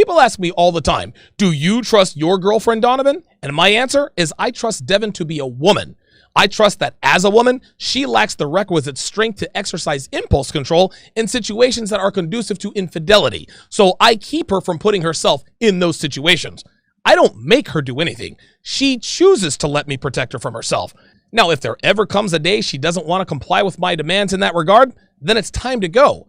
People ask me all the time, do you trust your girlfriend, Donovan? And my answer is I trust Devin to be a woman. I trust that as a woman, she lacks the requisite strength to exercise impulse control in situations that are conducive to infidelity. So I keep her from putting herself in those situations. I don't make her do anything. She chooses to let me protect her from herself. Now, if there ever comes a day she doesn't want to comply with my demands in that regard, then it's time to go.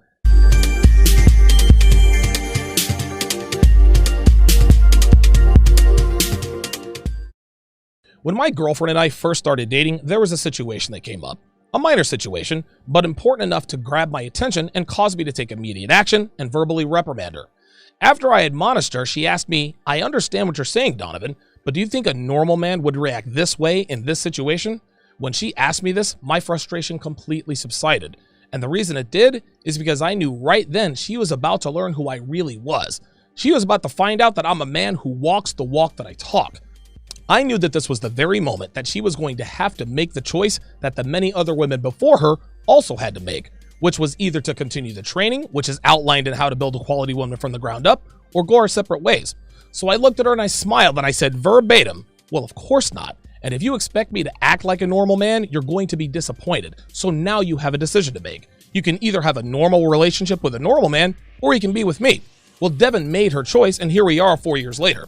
When my girlfriend and I first started dating, there was a situation that came up. A minor situation, but important enough to grab my attention and cause me to take immediate action and verbally reprimand her. After I admonished her, she asked me, I understand what you're saying, Donovan, but do you think a normal man would react this way in this situation? When she asked me this, my frustration completely subsided. And the reason it did is because I knew right then she was about to learn who I really was. She was about to find out that I'm a man who walks the walk that I talk. I knew that this was the very moment that she was going to have to make the choice that the many other women before her also had to make, which was either to continue the training, which is outlined in How to Build a Quality Woman from the Ground Up, or go our separate ways. So I looked at her and I smiled and I said verbatim, well, of course not. And if you expect me to act like a normal man, you're going to be disappointed. So now you have a decision to make. You can either have a normal relationship with a normal man, or you can be with me. Well, Devin made her choice, and here we are 4 years later.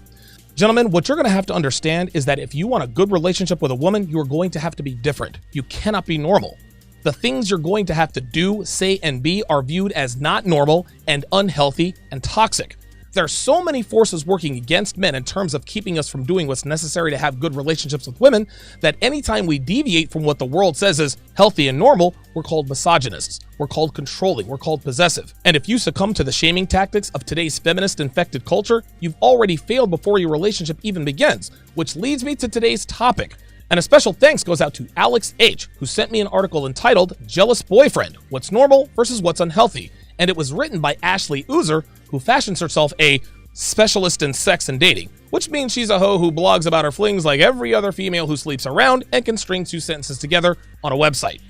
Gentlemen, what you're going to have to understand is that if you want a good relationship with a woman, you are going to have to be different. You cannot be normal. The things you're going to have to do, say, and be are viewed as not normal and unhealthy and toxic. There are so many forces working against men in terms of keeping us from doing what's necessary to have good relationships with women that anytime we deviate from what the world says is healthy and normal, we're called misogynists, we're called controlling, we're called possessive. And if you succumb to the shaming tactics of today's feminist-infected culture, you've already failed before your relationship even begins, which leads me to today's topic. And a special thanks goes out to Alex H., who sent me an article entitled Jealous Boyfriend, What's Normal versus What's Unhealthy. And it was written by Ashley Uzer, who fashions herself a specialist in sex and dating, which means she's a hoe who blogs about her flings like every other female who sleeps around and can string two sentences together on a website.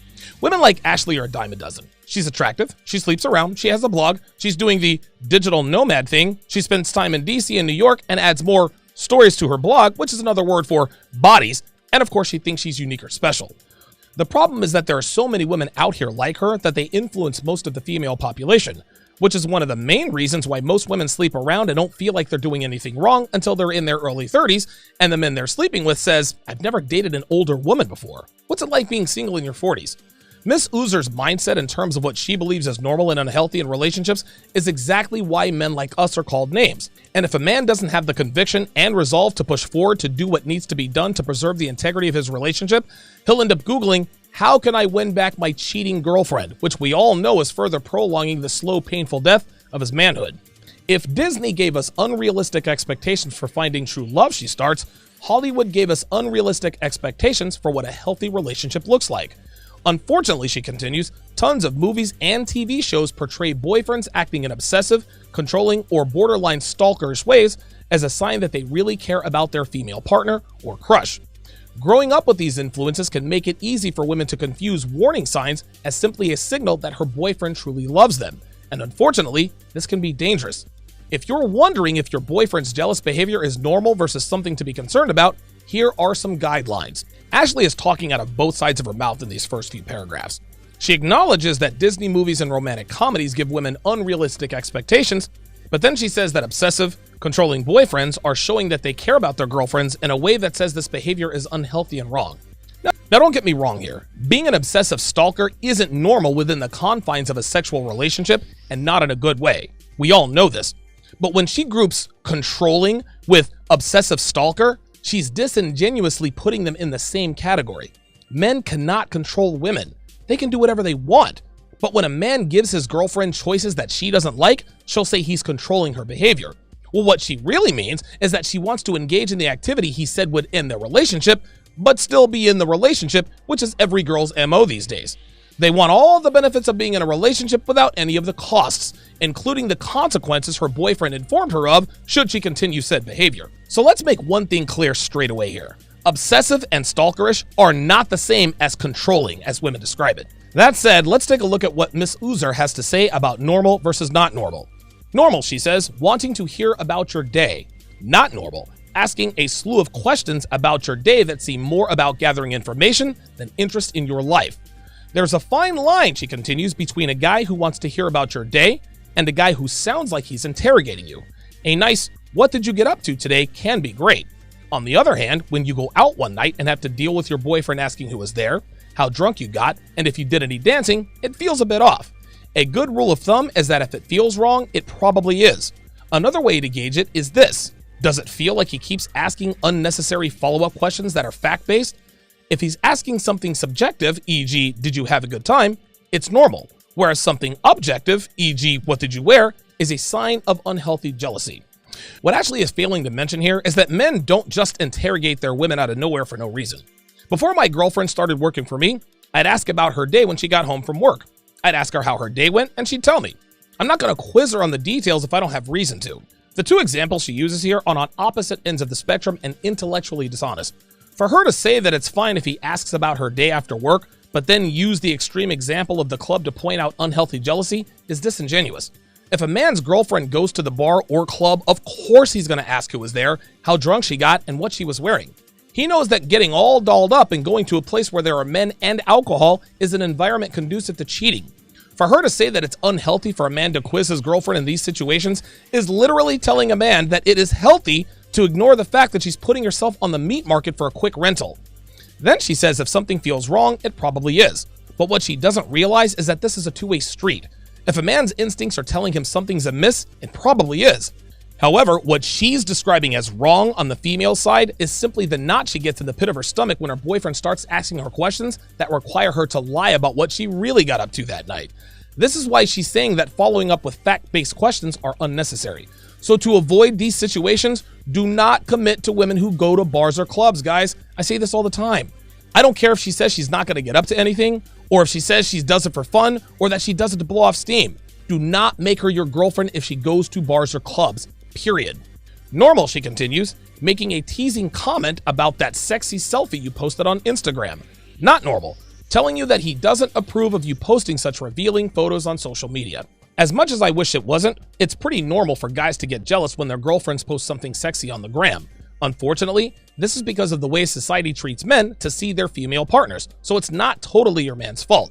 Women like Ashley are a dime a dozen. She's attractive, she sleeps around, she has a blog, she's doing the digital nomad thing, she spends time in DC and New York and adds more stories to her blog, which is another word for bodies, and of course she thinks she's unique or special. The problem is that there are so many women out here like her that they influence most of the female population, which is one of the main reasons why most women sleep around and don't feel like they're doing anything wrong until they're in their early 30s, and the men they're sleeping with says, I've never dated an older woman before. What's it like being single in your 40s? Miss Uzer's mindset in terms of what she believes is normal and unhealthy in relationships is exactly why men like us are called names. And if a man doesn't have the conviction and resolve to push forward to do what needs to be done to preserve the integrity of his relationship, he'll end up Googling, how can I win back my cheating girlfriend? Which we all know is further prolonging the slow, painful death of his manhood. If Disney gave us unrealistic expectations for finding true love, she starts, Hollywood gave us unrealistic expectations for what a healthy relationship looks like. Unfortunately, she continues, tons of movies and TV shows portray boyfriends acting in obsessive, controlling, or borderline stalkerish ways as a sign that they really care about their female partner or crush. Growing up with these influences can make it easy for women to confuse warning signs as simply a signal that her boyfriend truly loves them. And unfortunately, this can be dangerous. If you're wondering if your boyfriend's jealous behavior is normal versus something to be concerned about, here are some guidelines. Ashley is talking out of both sides of her mouth in these first few paragraphs. She acknowledges that Disney movies and romantic comedies give women unrealistic expectations, but then she says that obsessive, controlling boyfriends are showing that they care about their girlfriends in a way that says this behavior is unhealthy and wrong. Now don't get me wrong here. Being an obsessive stalker isn't normal within the confines of a sexual relationship and not in a good way. We all know this. But when she groups controlling with obsessive stalker, she's disingenuously putting them in the same category. Men cannot control women. They can do whatever they want. But when a man gives his girlfriend choices that she doesn't like, she'll say he's controlling her behavior. Well, what she really means is that she wants to engage in the activity he said would end their relationship, but still be in the relationship, which is every girl's MO these days. They want all the benefits of being in a relationship without any of the costs, including the consequences her boyfriend informed her of should she continue said behavior. So let's make one thing clear straight away here. Obsessive and stalkerish are not the same as controlling as women describe it. That said, let's take a look at what Miss Uzer has to say about normal versus not normal. Normal, she says, wanting to hear about your day. Not normal, asking a slew of questions about your day that seem more about gathering information than interest in your life. There's a fine line, she continues, between a guy who wants to hear about your day and a guy who sounds like he's interrogating you. A nice, "What did you get up to today?" can be great. On the other hand, when you go out one night and have to deal with your boyfriend asking who was there, how drunk you got, and if you did any dancing, it feels a bit off. A good rule of thumb is that if it feels wrong, it probably is. Another way to gauge it is this. Does it feel like he keeps asking unnecessary follow-up questions that are fact-based? If he's asking something subjective, e.g., "Did you have a good time?" it's normal, whereas something objective, e.g., "What did you wear?" is a sign of unhealthy jealousy. What Ashley is failing to mention here is that men don't just interrogate their women out of nowhere for no reason. Before my girlfriend started working for me, I'd ask about her day when she got home from work. I'd ask her how her day went, and she'd tell me. I'm not going to quiz her on the details if I don't have reason to. The two examples she uses here are on opposite ends of the spectrum and intellectually dishonest. For her to say that it's fine if he asks about her day after work, but then use the extreme example of the club to point out unhealthy jealousy is disingenuous. If a man's girlfriend goes to the bar or club, of course he's going to ask who was there, how drunk she got, and what she was wearing. He knows that getting all dolled up and going to a place where there are men and alcohol is an environment conducive to cheating. For her to say that it's unhealthy for a man to quiz his girlfriend in these situations is literally telling a man that it is healthy to ignore the fact that she's putting herself on the meat market for a quick rental. Then she says if something feels wrong, it probably is. But what she doesn't realize is that this is a two-way street. If a man's instincts are telling him something's amiss, it probably is. However, what she's describing as wrong on the female side is simply the knot she gets in the pit of her stomach when her boyfriend starts asking her questions that require her to lie about what she really got up to that night. This is why she's saying that following up with fact-based questions are unnecessary. So to avoid these situations, do not commit to women who go to bars or clubs, guys. I say this all the time. I don't care if she says she's not going to get up to anything, or if she says she does it for fun, or that she does it to blow off steam. Do not make her your girlfriend if she goes to bars or clubs. Period. Normal, she continues, making a teasing comment about that sexy selfie you posted on Instagram. Not normal, telling you that he doesn't approve of you posting such revealing photos on social media. As much as I wish it wasn't, it's pretty normal for guys to get jealous when their girlfriends post something sexy on the gram. Unfortunately, this is because of the way society treats men to see their female partners, so it's not totally your man's fault.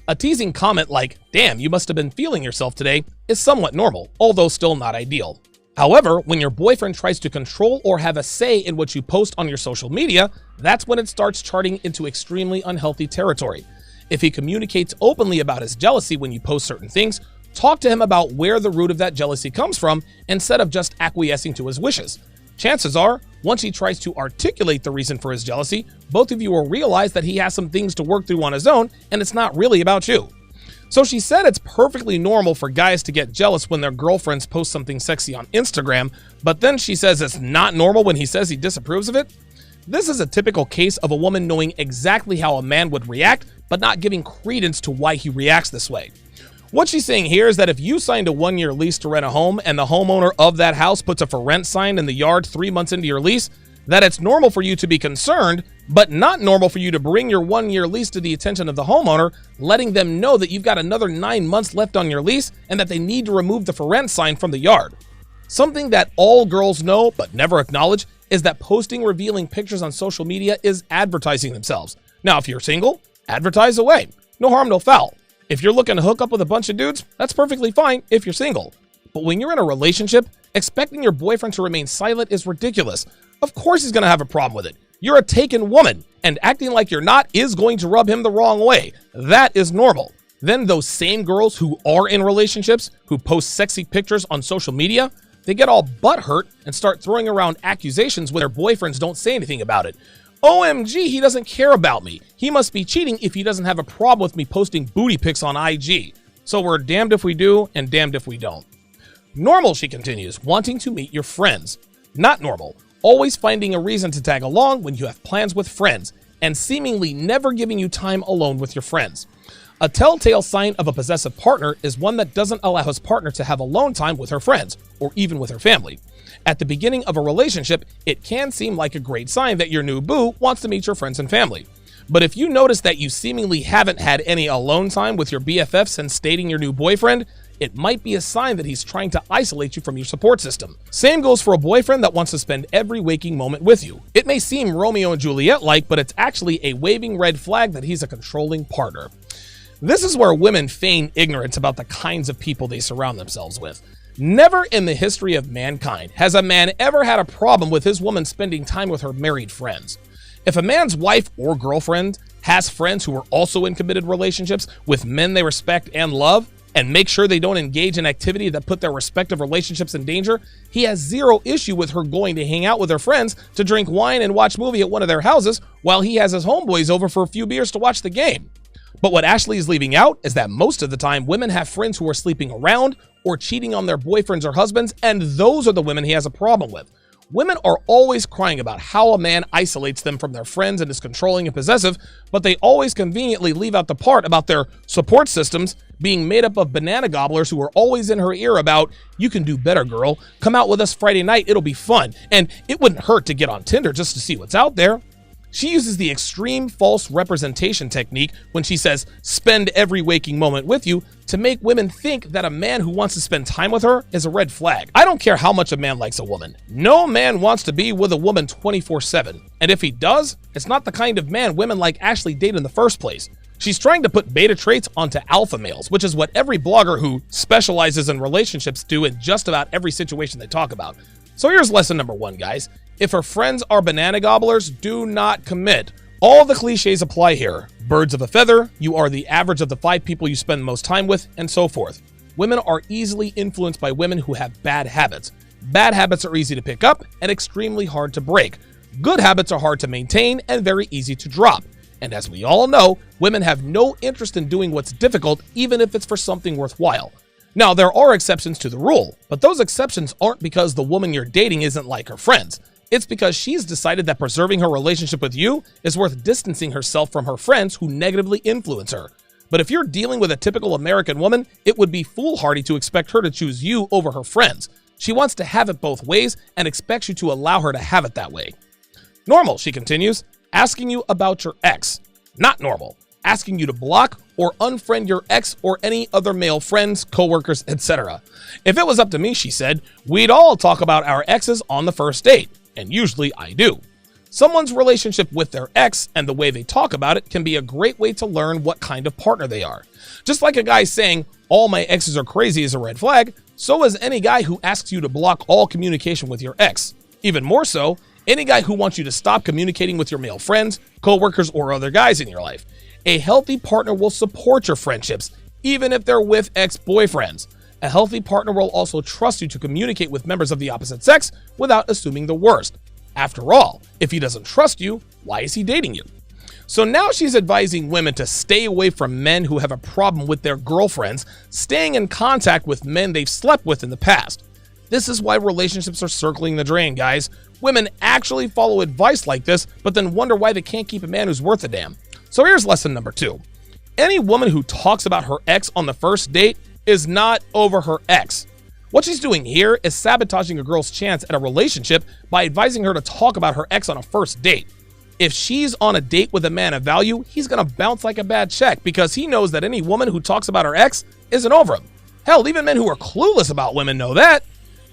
A teasing comment like, "Damn, you must have been feeling yourself today," is somewhat normal, although still not ideal. However, when your boyfriend tries to control or have a say in what you post on your social media, that's when it starts charting into extremely unhealthy territory. If he communicates openly about his jealousy when you post certain things, talk to him about where the root of that jealousy comes from instead of just acquiescing to his wishes. Chances are, once he tries to articulate the reason for his jealousy, both of you will realize that he has some things to work through on his own and it's not really about you. So she said it's perfectly normal for guys to get jealous when their girlfriends post something sexy on Instagram, but then she says it's not normal when he says he disapproves of it? This is a typical case of a woman knowing exactly how a man would react, but not giving credence to why he reacts this way. What she's saying here is that if you signed a 1-year lease to rent a home and the homeowner of that house puts a for rent sign in the yard 3 months into your lease, that it's normal for you to be concerned, but not normal for you to bring your 1-year lease to the attention of the homeowner, letting them know that you've got another 9 months left on your lease and that they need to remove the for rent sign from the yard. Something that all girls know but never acknowledge is that posting revealing pictures on social media is advertising themselves. Now, if you're single, advertise away. No harm, no foul. If you're looking to hook up with a bunch of dudes, that's perfectly fine if you're single. But when you're in a relationship, expecting your boyfriend to remain silent is ridiculous. Of course he's going to have a problem with it. You're a taken woman, and acting like you're not is going to rub him the wrong way. That is normal. Then those same girls who are in relationships, who post sexy pictures on social media, they get all butthurt and start throwing around accusations when their boyfriends don't say anything about it. OMG, he doesn't care about me. He must be cheating if he doesn't have a problem with me posting booty pics on IG. So we're damned if we do and damned if we don't. Normal, she continues, wanting to meet your friends. Not normal, always finding a reason to tag along when you have plans with friends, and seemingly never giving you time alone with your friends. A telltale sign of a possessive partner is one that doesn't allow his partner to have alone time with her friends, or even with her family. At the beginning of a relationship, it can seem like a great sign that your new boo wants to meet your friends and family. But if you notice that you seemingly haven't had any alone time with your BFF since dating your new boyfriend, it might be a sign that he's trying to isolate you from your support system. Same goes for a boyfriend that wants to spend every waking moment with you. It may seem Romeo and Juliet-like, but it's actually a waving red flag that he's a controlling partner. This is where women feign ignorance about the kinds of people they surround themselves with. Never in the history of mankind has a man ever had a problem with his woman spending time with her married friends. If a man's wife or girlfriend has friends who are also in committed relationships with men they respect and love, and make sure they don't engage in activity that put their respective relationships in danger, he has zero issue with her going to hang out with her friends to drink wine and watch movie at one of their houses while he has his homeboys over for a few beers to watch the game. But what Ashley is leaving out is that most of the time women have friends who are sleeping around or cheating on their boyfriends or husbands, and those are the women he has a problem with. Women are always crying about how a man isolates them from their friends and is controlling and possessive, but they always conveniently leave out the part about their support systems being made up of banana gobblers who are always in her ear about, "You can do better, girl. Come out with us Friday night, it'll be fun. And it wouldn't hurt to get on Tinder just to see what's out there." She uses the extreme false representation technique when she says, "spend every waking moment with you," to make women think that a man who wants to spend time with her is a red flag. I don't care how much a man likes a woman. No man wants to be with a woman 24/7. And if he does, it's not the kind of man women like Ashley date in the first place. She's trying to put beta traits onto alpha males, which is what every blogger who specializes in relationships do in just about every situation they talk about. So here's lesson number 1, guys. If her friends are banana gobblers, do not commit. All the cliches apply here. Birds of a feather, you are the average of the 5 people you spend most time with, and so forth. Women are easily influenced by women who have bad habits. Bad habits are easy to pick up and extremely hard to break. Good habits are hard to maintain and very easy to drop. And as we all know, women have no interest in doing what's difficult, even if it's for something worthwhile. Now, there are exceptions to the rule, but those exceptions aren't because the woman you're dating isn't like her friends. It's because she's decided that preserving her relationship with you is worth distancing herself from her friends who negatively influence her. But if you're dealing with a typical American woman, it would be foolhardy to expect her to choose you over her friends. She wants to have it both ways and expects you to allow her to have it that way. Normal, she continues, asking you about your ex. Not normal, asking you to block or unfriend your ex or any other male friends, coworkers, etc. If it was up to me, she said, we'd all talk about our exes on the first date. And usually I do. Someone's relationship with their ex and the way they talk about it can be a great way to learn what kind of partner they are. Just like a guy saying, all my exes are crazy is a red flag, so is any guy who asks you to block all communication with your ex. Even more so, any guy who wants you to stop communicating with your male friends, coworkers, or other guys in your life. A healthy partner will support your friendships, even if they're with ex-boyfriends. A healthy partner will also trust you to communicate with members of the opposite sex without assuming the worst. After all, if he doesn't trust you, why is he dating you? So now she's advising women to stay away from men who have a problem with their girlfriends, staying in contact with men they've slept with in the past. This is why relationships are circling the drain, guys. Women actually follow advice like this, but then wonder why they can't keep a man who's worth a damn. So here's lesson number 2. Any woman who talks about her ex on the first date is not over her ex. What she's doing here is sabotaging a girl's chance at a relationship by advising her to talk about her ex on a first date. If she's on a date with a man of value, he's gonna bounce like a bad check because he knows that any woman who talks about her ex isn't over him. Hell, even men who are clueless about women know that.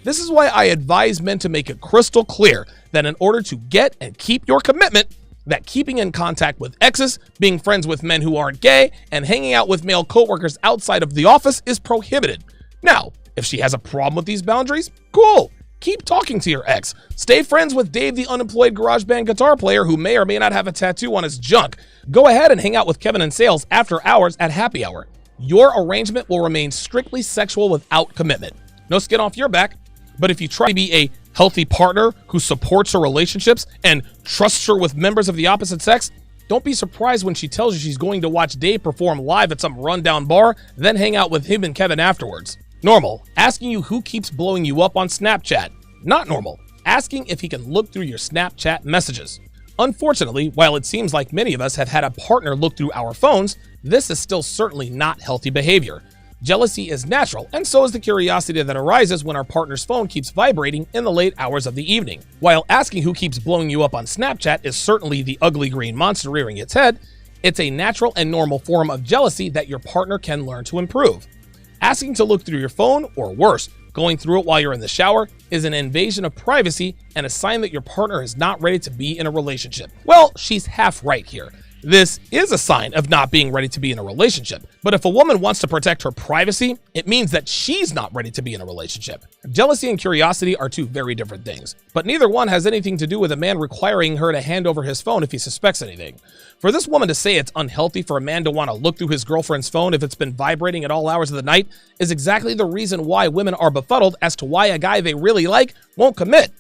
This is why I advise men to make it crystal clear that in order to get and keep your commitment, that keeping in contact with exes, being friends with men who aren't gay, and hanging out with male coworkers outside of the office is prohibited. Now, if she has a problem with these boundaries, cool. Keep talking to your ex. Stay friends with Dave, the unemployed garage band guitar player who may or may not have a tattoo on his junk. Go ahead and hang out with Kevin and Sales after hours at happy hour. Your arrangement will remain strictly sexual without commitment. No skin off your back. But if you try to be a healthy partner who supports her relationships and trusts her with members of the opposite sex, don't be surprised when she tells you she's going to watch Dave perform live at some rundown bar, then hang out with him and Kevin afterwards. Normal, asking you who keeps blowing you up on Snapchat. Not normal, asking if he can look through your Snapchat messages. Unfortunately, while it seems like many of us have had a partner look through our phones, this is still certainly not healthy behavior. Jealousy is natural, and so is the curiosity that arises when our partner's phone keeps vibrating in the late hours of the evening. While asking who keeps blowing you up on Snapchat is certainly the ugly green monster rearing its head, it's a natural and normal form of jealousy that your partner can learn to improve. Asking to look through your phone, or worse, going through it while you're in the shower, is an invasion of privacy and a sign that your partner is not ready to be in a relationship. Well, she's half right here. This is a sign of not being ready to be in a relationship. But if a woman wants to protect her privacy, it means that she's not ready to be in a relationship. Jealousy and curiosity are two very different things, but neither one has anything to do with a man requiring her to hand over his phone if he suspects anything. For this woman to say it's unhealthy for a man to want to look through his girlfriend's phone if it's been vibrating at all hours of the night is exactly the reason why women are befuddled as to why a guy they really like won't commit.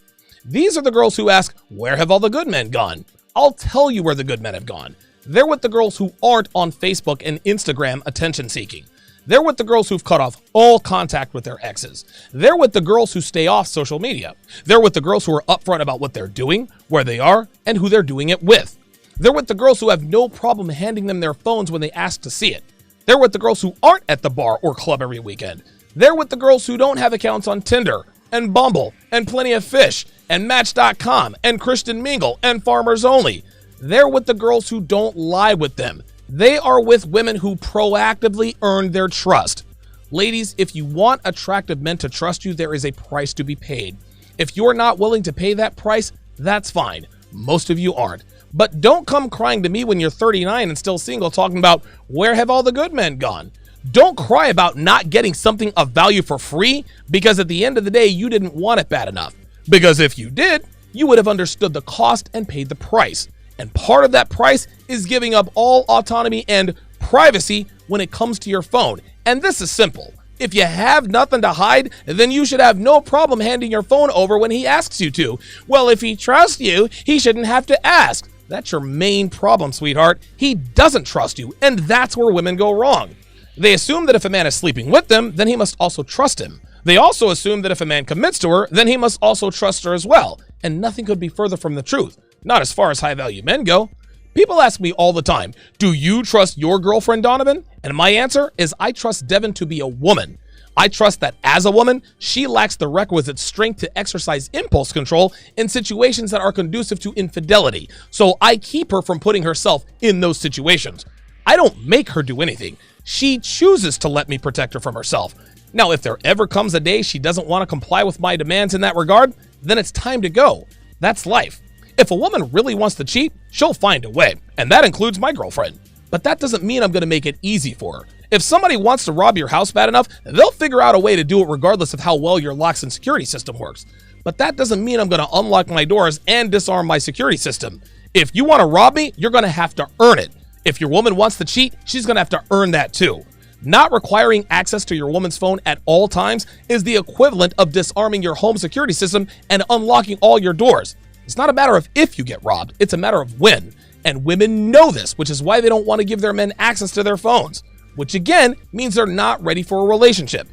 These are the girls who ask, where have all the good men gone? I'll tell you where the good men have gone. They're with the girls who aren't on Facebook and Instagram attention seeking. They're with the girls who've cut off all contact with their exes. They're with the girls who stay off social media. They're with the girls who are upfront about what they're doing, where they are, and who they're doing it with. They're with the girls who have no problem handing them their phones when they ask to see it. They're with the girls who aren't at the bar or club every weekend. They're with the girls who don't have accounts on Tinder and Bumble and Plenty of Fish and Match.com and Christian Mingle and Farmers Only. They're with the girls who don't lie with them. They are with women who proactively earn their trust. Ladies, if you want attractive men to trust you, there is a price to be paid. If you're not willing to pay that price, that's fine. Most of you aren't. But don't come crying to me when you're 39 and still single talking about where have all the good men gone. Don't cry about not getting something of value for free because at the end of the day, you didn't want it bad enough. Because if you did, you would have understood the cost and paid the price. And part of that price is giving up all autonomy and privacy when it comes to your phone. And this is simple. If you have nothing to hide, then you should have no problem handing your phone over when he asks you to. Well, if he trusts you, he shouldn't have to ask. That's your main problem, sweetheart. He doesn't trust you, and that's where women go wrong. They assume that if a man is sleeping with them, then he must also trust him. They also assume that if a man commits to her, then he must also trust her as well. And nothing could be further from the truth. Not as far as high-value men go. People ask me all the time, do you trust your girlfriend, Donovan? And my answer is I trust Devin to be a woman. I trust that as a woman, she lacks the requisite strength to exercise impulse control in situations that are conducive to infidelity. So I keep her from putting herself in those situations. I don't make her do anything. She chooses to let me protect her from herself. Now, if there ever comes a day she doesn't want to comply with my demands in that regard, then it's time to go. That's life. If a woman really wants to cheat, she'll find a way, and that includes my girlfriend. But that doesn't mean I'm going to make it easy for her. If somebody wants to rob your house bad enough, they'll figure out a way to do it regardless of how well your locks and security system works. But that doesn't mean I'm going to unlock my doors and disarm my security system. If you want to rob me, you're going to have to earn it. If your woman wants to cheat, she's going to have to earn that too. Not requiring access to your woman's phone at all times is the equivalent of disarming your home security system and unlocking all your doors. It's not a matter of if you get robbed, it's a matter of when. And women know this, which is why they don't want to give their men access to their phones, which again means they're not ready for a relationship.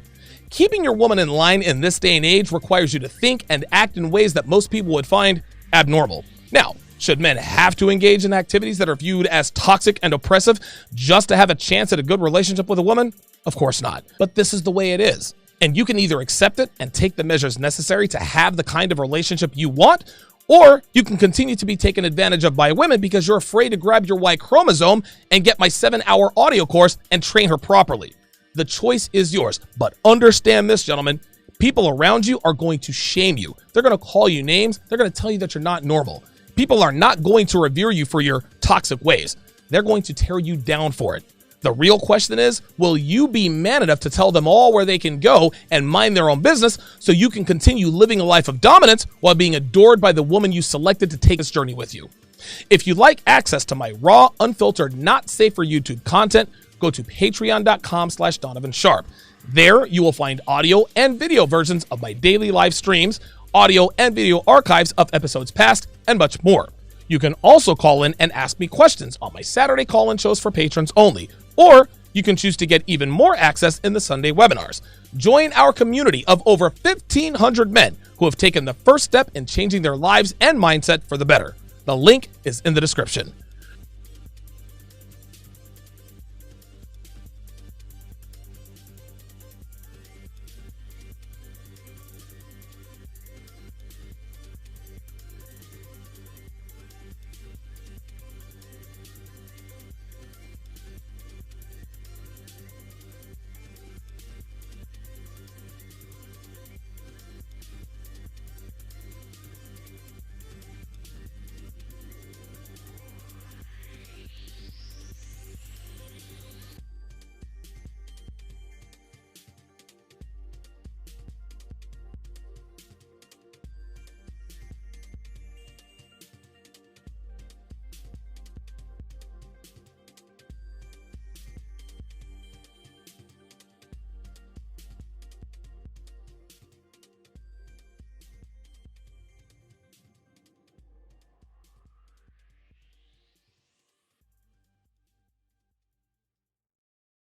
Keeping your woman in line in this day and age requires you to think and act in ways that most people would find abnormal. Now, should men have to engage in activities that are viewed as toxic and oppressive just to have a chance at a good relationship with a woman? Of course not. But this is the way it is. And you can either accept it and take the measures necessary to have the kind of relationship you want, or you can continue to be taken advantage of by women because you're afraid to grab your Y chromosome and get my 7-hour audio course and train her properly. The choice is yours, but understand this, gentlemen. People around you are going to shame you. They're going to call you names. They're going to tell you that you're not normal. People are not going to revere you for your toxic ways. They're going to tear you down for it. The real question is, will you be man enough to tell them all where they can go and mind their own business so you can continue living a life of dominance while being adored by the woman you selected to take this journey with you? If you'd like access to my raw, unfiltered, not safe for YouTube content, go to patreon.com/Donovan Sharpe. There you will find audio and video versions of my daily live streams, audio and video archives of episodes past, and much more. You can also call in and ask me questions on my Saturday call-in shows for patrons only, or you can choose to get even more access in the Sunday webinars. Join our community of over 1,500 men who have taken the first step in changing their lives and mindset for the better. The link is in the description.